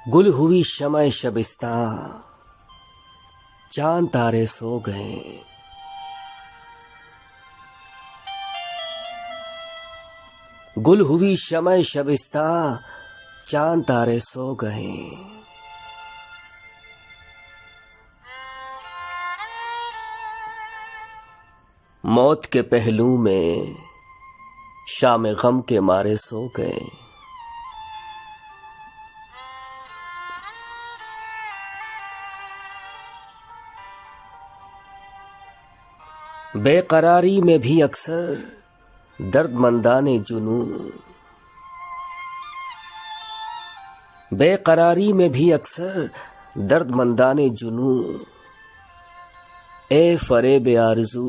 गुल हुई शमय शबिस्ता, चांद तारे सो गए। गुल हुई शमय शबिस्ता, चांद तारे सो गए। मौत के पहलू में शाम गम के मारे सो गए। बेकरारी में भी अक्सर दर्दमंदाने जुनू, बेकरारी में भी अक्सर दर्दमंदाने जुनू, ए फरेब आरज़ू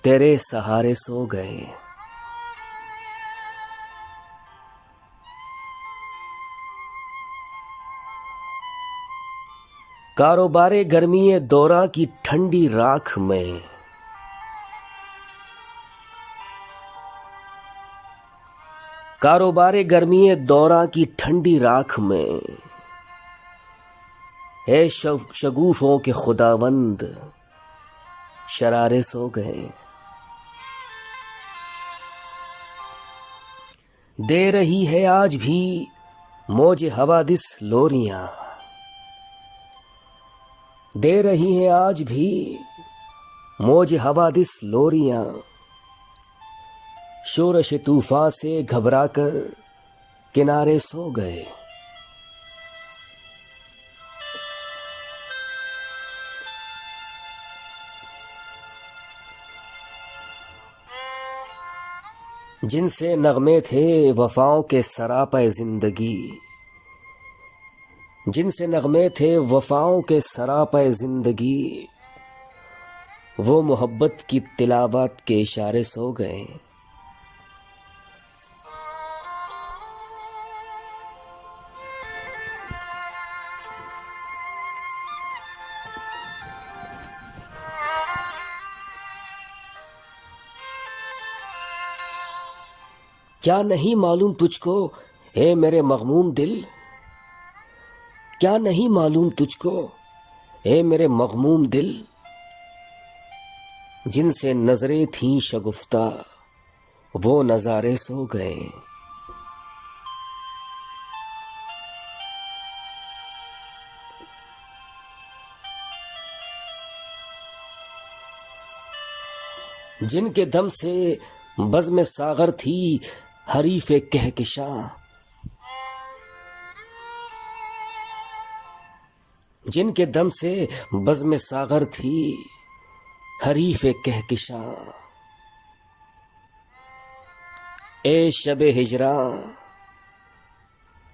तेरे सहारे सो गए। कारोबारे गर्मीए दौरा की ठंडी राख में, कारोबारे गर्मीए दौरा की ठंडी राख में, ए शगुफों के खुदावंद शरारे सो गए। दे रही है आज भी मौज हवादिस लोरियां, दे रही है आज भी मौज हवादिस लोरियां, शोरश तूफान से घबराकर किनारे सो गए। जिनसे नगमे थे वफाओं के सरापे जिंदगी, जिनसे नगमे थे वफाओं के सरापे जिंदगी, वो मोहब्बत की तिलावत के इशारे सो गए। क्या नहीं मालूम तुझको ए मेरे मगमूम दिल, क्या नहीं मालूम तुझको ए मेरे मगमूम दिल, जिनसे नजरें थीं शगुफ्ता वो नजारे सो गए। जिनके दम से बज़्म सागर थी हरीफे कहकशां, जिनके दम से बज़्म सागर थी हरीफे कहकशां, ए शबे हिजरां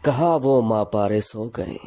कहाँ वो मापारे सो गए।